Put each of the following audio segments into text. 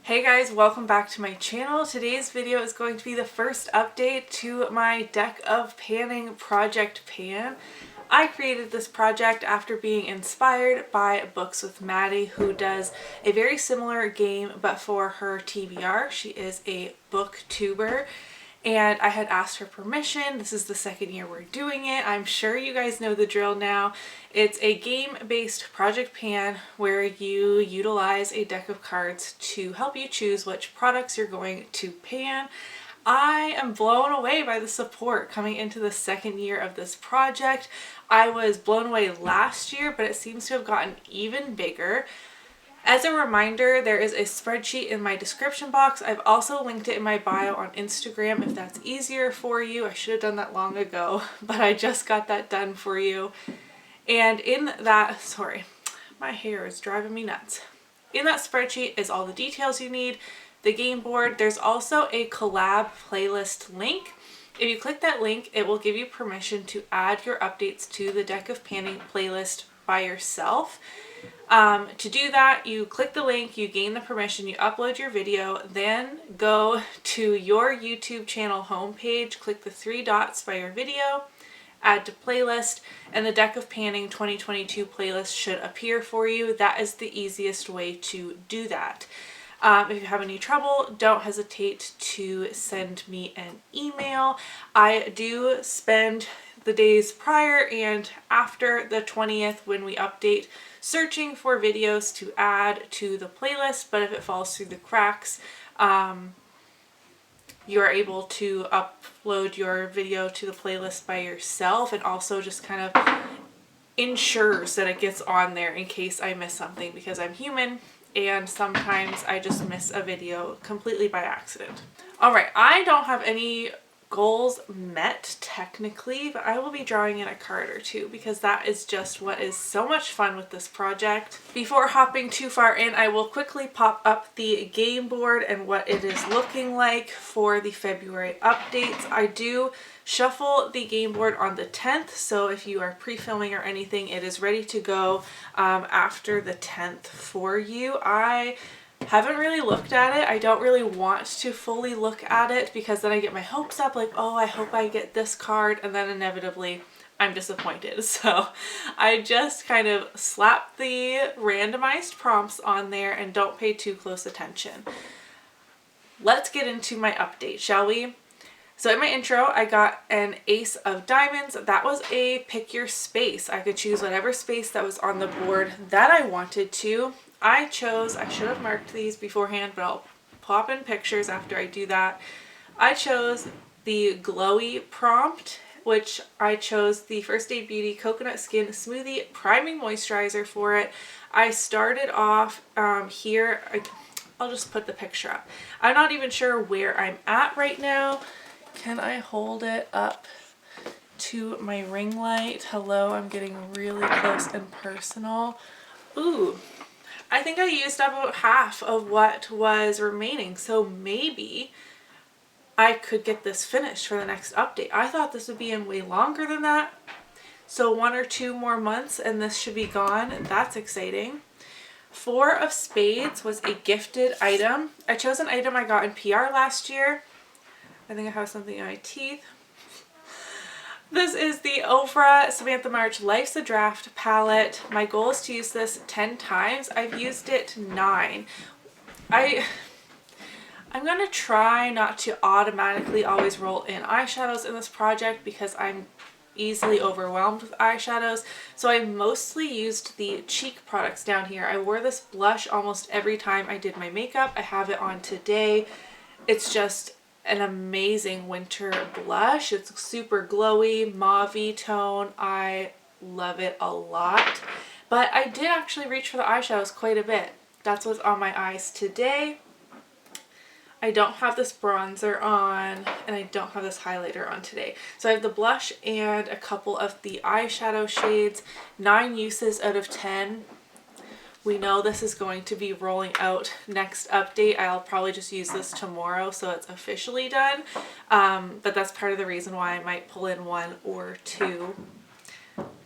Hey guys, welcome back to my channel. Today's video is going to be the first update to my deck of panning project pan. I created this project after being inspired by Books with Maddie, who does a very similar game but for her TBR. She is a booktuber. And I had asked her permission. This is the second year we're doing it. I'm sure you guys know the drill now. It's a game-based project pan where you utilize a deck of cards to help you choose which products you're going to pan. I am blown away by the support coming into the second year of this project. I was blown away last year, but it seems to have gotten even bigger. As a reminder, there is a spreadsheet in my description box. I've also linked it in my bio on Instagram if that's easier for you. I should have done that long ago, but I just got that done for you. And in that, sorry, my hair is driving me nuts. In that spreadsheet is all the details you need, the game board. There's also a collab playlist link. If you click that link, it will give you permission to add your updates to the Deck of Panning playlist by yourself. To do that, you click the link, you gain the permission, you upload your video, then go to your YouTube channel homepage, click the three dots by your video, add to playlist, and the Deck of Panning 2022 playlist should appear for you. That is the easiest way to do that. If you have any trouble, don't hesitate to send me an email. I do spend the days prior and after the 20th when we update searching for videos to add to the playlist, but if it falls through the cracks, you are able to upload your video to the playlist by yourself, and also just kind of ensures that it gets on there in case I miss something, because I'm human and sometimes I just miss a video completely by accident. Alright, I don't have any goals met technically, but I will be drawing in a card or two because that is just what is so much fun with this project. Before hopping too far in, I will quickly pop up the game board and what it is looking like for the February updates. I do shuffle the game board on the 10th, so if you are pre-filming or anything, it is ready to go after the 10th for you. I haven't really looked at it. I don't really want to fully look at it because then I get my hopes up, like, oh, I hope I get this card, and then inevitably I'm disappointed. So I just kind of slap the randomized prompts on there and don't pay too close attention. Let's get into my update, shall we? So in my intro, I got an ace of diamonds. That was a pick your space. I could choose whatever space that was on the board that I wanted to. I chose, I should have marked these beforehand, but I'll pop in pictures after I do that. I chose the Glowy prompt, which I chose the First Aid Beauty Coconut Skin Smoothie Priming Moisturizer for it. I started off here. I'll just put the picture up. I'm not even sure where I'm at right now. Can I hold it up to my ring light? Hello, I'm getting really close and personal. Ooh. I think I used up about half of what was remaining, so maybe I could get this finished for the next update. I thought this would be in way longer than that, so 1 or 2 more months and this should be gone. That's exciting. 4 of spades was a gifted item. I chose an item I got in PR last year. I think I have something in my teeth. This is the Ofra Samantha March Life's a Draft palette. My goal is to use this 10 times. I've used it 9. I'm going to try not to automatically always roll in eyeshadows in this project because I'm easily overwhelmed with eyeshadows. So I mostly used the cheek products down here. I wore this blush almost every time I did my makeup. I have it on today. It's just an amazing winter blush. It's super glowy, mauve-y tone. I love it a lot. But I did actually reach for the eyeshadows quite a bit. That's what's on my eyes today. I don't have this bronzer on and I don't have this highlighter on today. So I have the blush and a couple of the eyeshadow shades. 9 uses out of 10. We know this is going to be rolling out next update. I'll probably just use this tomorrow so it's officially done. But that's part of the reason why I might pull in 1 or 2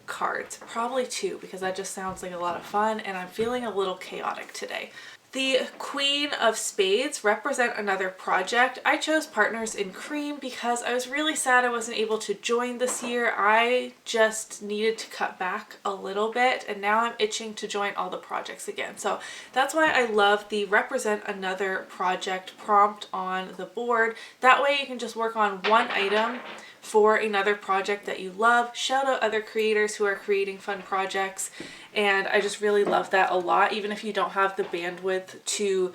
cards. Probably 2 because that just sounds like a lot of fun and I'm feeling a little chaotic today. The Queen of Spades, Represent Another Project. I chose Partners in Cream because I was really sad I wasn't able to join this year. I just needed to cut back a little bit, and now I'm itching to join all the projects again. So that's why I love the Represent Another Project prompt on the board. That way you can just work on one item for another project that you love. Shout out other creators who are creating fun projects, and I just really love that a lot. Even if you don't have the bandwidth to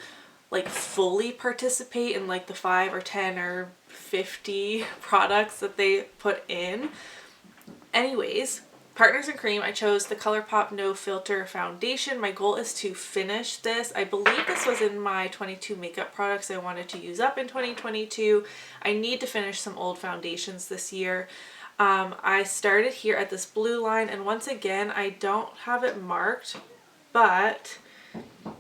like fully participate in like the 5 or 10 or 50 products that they put in. Anyways, Partners in Cream, I chose the ColourPop No Filter Foundation. My goal is to finish this. I believe this was in my 22 makeup products I wanted to use up in 2022. I need to finish some old foundations this year. I started here at this blue line, and once again, I don't have it marked, but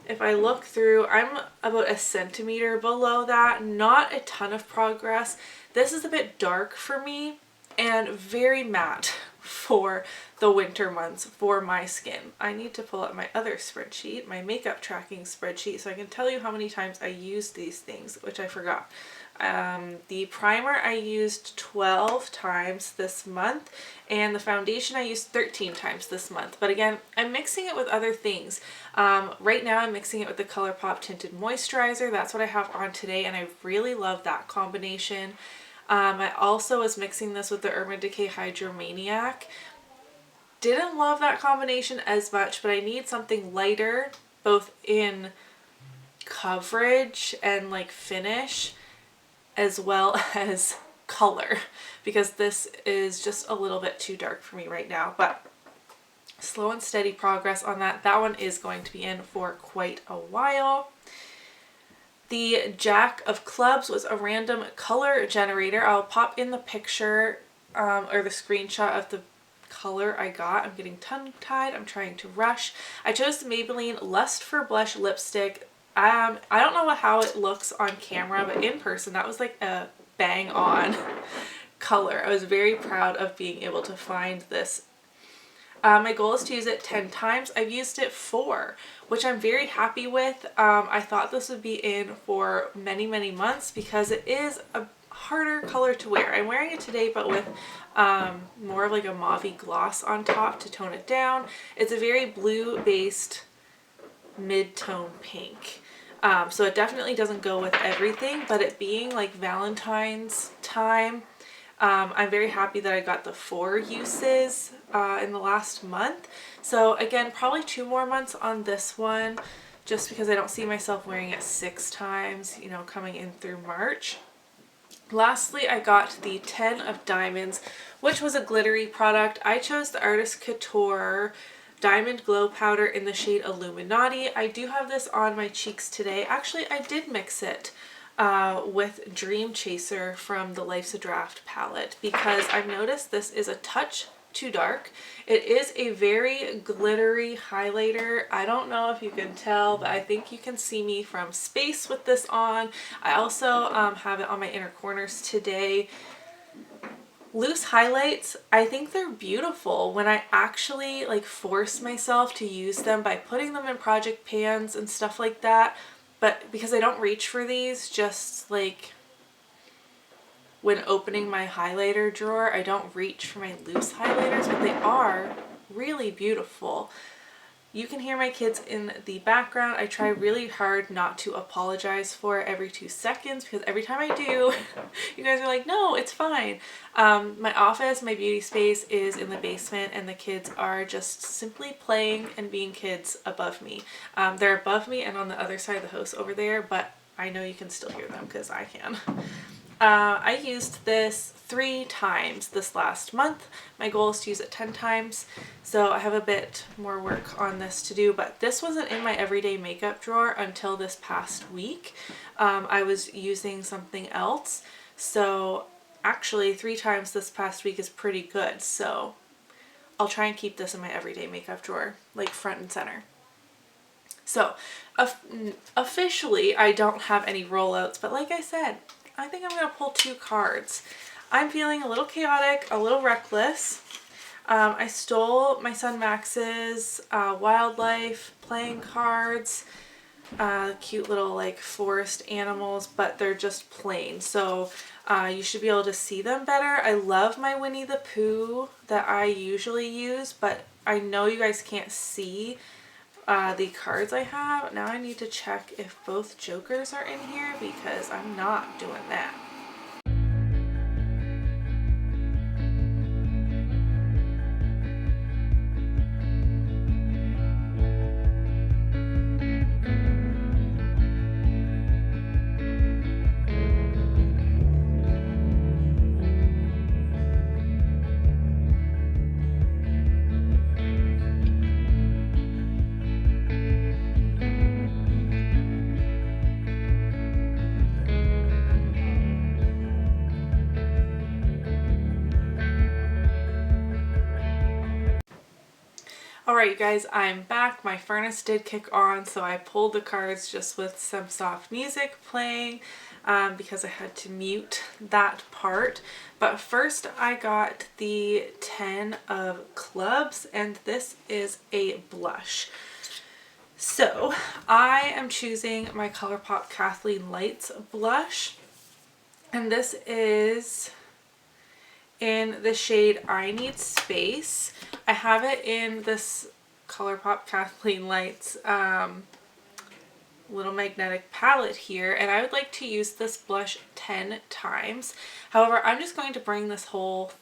if I look through, I'm about 1 centimeter below that. Not a ton of progress. This is a bit dark for me and very matte for the winter months for my skin. I need to pull up my other spreadsheet, my makeup tracking spreadsheet, so I can tell you how many times I used these things, which I forgot. The primer I used 12 times this month, and the foundation I used 13 times this month. But again, I'm mixing it with other things. Right now I'm mixing it with the ColourPop Tinted Moisturizer. That's what I have on today, and I really love that combination. I also was mixing this with the Urban Decay Hydromaniac. Didn't love that combination as much, but I need something lighter, both in coverage and like finish, as well as color, because this is just a little bit too dark for me right now. But slow and steady progress on that. That one is going to be in for quite a while. The Jack of Clubs was a random color generator. I'll pop in the picture or the screenshot of the color I got. I'm getting tongue-tied. I'm trying to rush. I chose the Maybelline Lust for Blush lipstick. I don't know how it looks on camera, but in person that was like a bang on color. I was very proud of being able to find this. My goal is to use it 10 times. I've used it 4, which I'm very happy with. I thought this would be in for many, many months because it is a harder color to wear. I'm wearing it today, but with more of like a mauve-y gloss on top to tone it down. It's a very blue-based mid-tone pink. So it definitely doesn't go with everything, but it being like Valentine's time, I'm very happy that I got the 4 uses in the last month. So again, probably 2 more months on this one, just because I don't see myself wearing it 6 times, you know, coming in through March. Lastly, I got the 10 of Diamonds, which was a glittery product. I chose the Artist Couture Diamond Glow Powder in the shade Illuminati. I do have this on my cheeks today. Actually, I did mix it with Dream Chaser from the Life's a Draft palette because I've noticed this is a touch too dark. It is a very glittery highlighter. I don't know if you can tell, but I think you can see me from space with this on. I also have it on my inner corners today. Loose highlights, I think they're beautiful when I actually like force myself to use them by putting them in project pans and stuff like that. But because I don't reach for these, just like when opening my highlighter drawer, I don't reach for my loose highlighters, but they are really beautiful. You can hear my kids in the background. I try really hard not to apologize for it every 2 seconds because every time I do, you guys are like, no, it's fine. My office, my beauty space is in the basement, and the kids are just simply playing and being kids above me. They're above me and on the other side of the house over there, but I know you can still hear them because I can. I used this 3 times this last month. My goal is to use it 10 times, so I have a bit more work on this to do, but this wasn't in my everyday makeup drawer until this past week. I was using something else, so actually 3 times this past week is pretty good, so I'll try and keep this in my everyday makeup drawer, like front and center. So officially I don't have any rollouts, but like I said, I think I'm going to pull 2 cards. I'm feeling a little chaotic, a little reckless. I stole my son Max's wildlife playing cards. cute little like forest animals, but they're just plain. So you should be able to see them better. I love my Winnie the Pooh that I usually use, but I know you guys can't see the cards I have. Now I need to check if both Jokers are in here because I'm not doing that. Alright you guys, I'm back. My furnace did kick on, so I pulled the cards just with some soft music playing because I had to mute that part. But first I got the 10 of clubs, and this is a blush. So I am choosing my ColourPop Kathleen Lights blush, and this is in the shade I Need Space. I have it in this ColourPop Kathleen Lights little magnetic palette here, and I would like to use this blush 10 times. However, I'm just going to bring this whole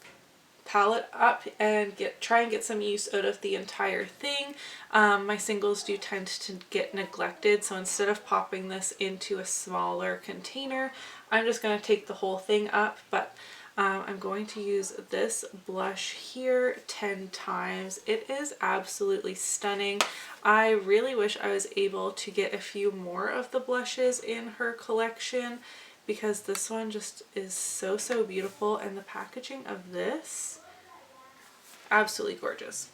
palette up and try and get some use out of the entire thing. My singles do tend to get neglected, so instead of popping this into a smaller container, I'm just going to take the whole thing up, but I'm going to use this blush here 10 times. It is absolutely stunning. I really wish I was able to get a few more of the blushes in her collection because this one just is so, so beautiful, and the packaging of this, absolutely gorgeous.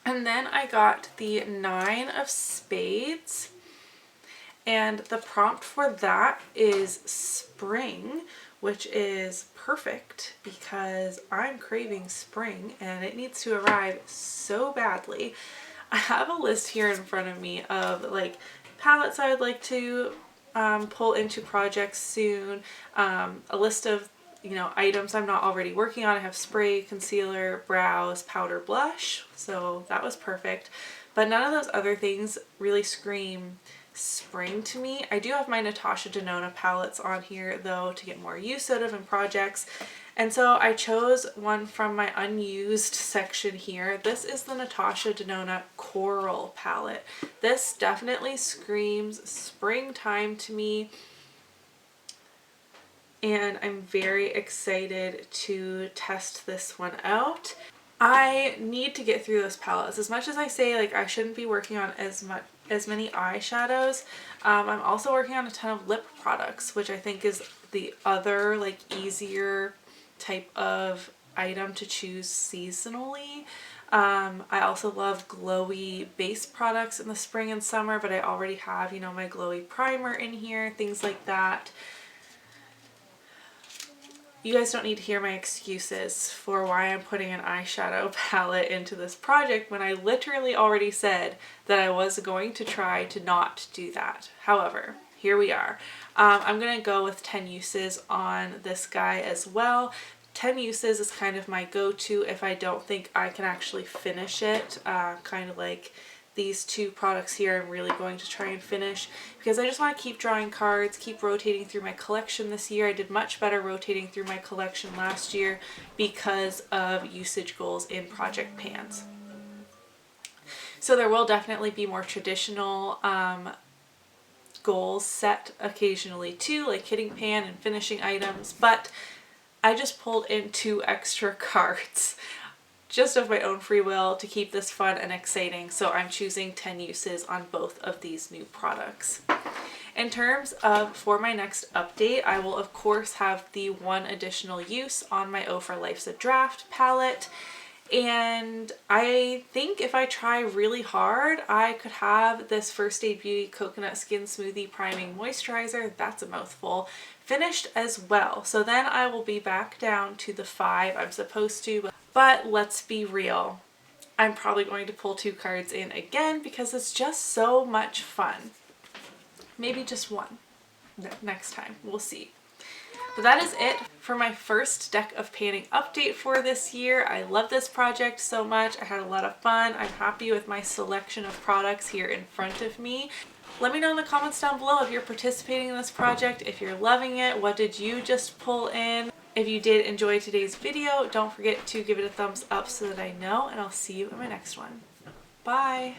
And then I got the 9 of Spades, and the prompt for that is spring, which is perfect because I'm craving spring and it needs to arrive so badly. I have a list here in front of me of like palettes I would like to pull into projects soon, a list of items I'm not already working on. I have spray, concealer, brows, powder, blush, so that was perfect. But none of those other things really scream spring to me. I do have my Natasha Denona palettes on here though to get more use out of in projects, and so I chose one from my unused section here. This is the Natasha Denona Coral palette. This definitely screams springtime to me, and I'm very excited to test this one out. I need to get through those palettes. As much as I say like I shouldn't be working on as many eyeshadows, I'm also working on a ton of lip products, which I think is the other like easier type of item to choose seasonally. I also love glowy base products in the spring and summer, but I already have, my glowy primer in here, things like that. You guys don't need to hear my excuses for why I'm putting an eyeshadow palette into this project when I literally already said that I was going to try to not do that. However, here we are. I'm going to go with 10 uses on this guy as well. 10 uses is kind of my go-to if I don't think I can actually finish it, kind of like these two products here I'm really going to try and finish because I just want to keep drawing cards, keep rotating through my collection this year. I did much better rotating through my collection last year because of usage goals in project pans. So there will definitely be more traditional goals set occasionally too, like hitting pan and finishing items, but I just pulled in 2 extra cards just of my own free will to keep this fun and exciting, so I'm choosing 10 uses on both of these new products. In terms of for my next update, I will of course have the 1 additional use on my Oh For Life's a Draft palette, and I think if I try really hard I could have this First Aid Beauty Coconut Skin Smoothie Priming Moisturizer, that's a mouthful, finished as well. So then I will be back down to the 5 I'm supposed to, but let's be real, I'm probably going to pull 2 cards in again because it's just so much fun. Maybe just one next time. We'll see. But that is it for my first deck of panning update for this year. I love this project so much. I had a lot of fun. I'm happy with my selection of products here in front of me. Let me know in the comments down below if you're participating in this project, if you're loving it, what did you just pull in? If you did enjoy today's video, don't forget to give it a thumbs up so that I know, and I'll see you in my next one. Bye!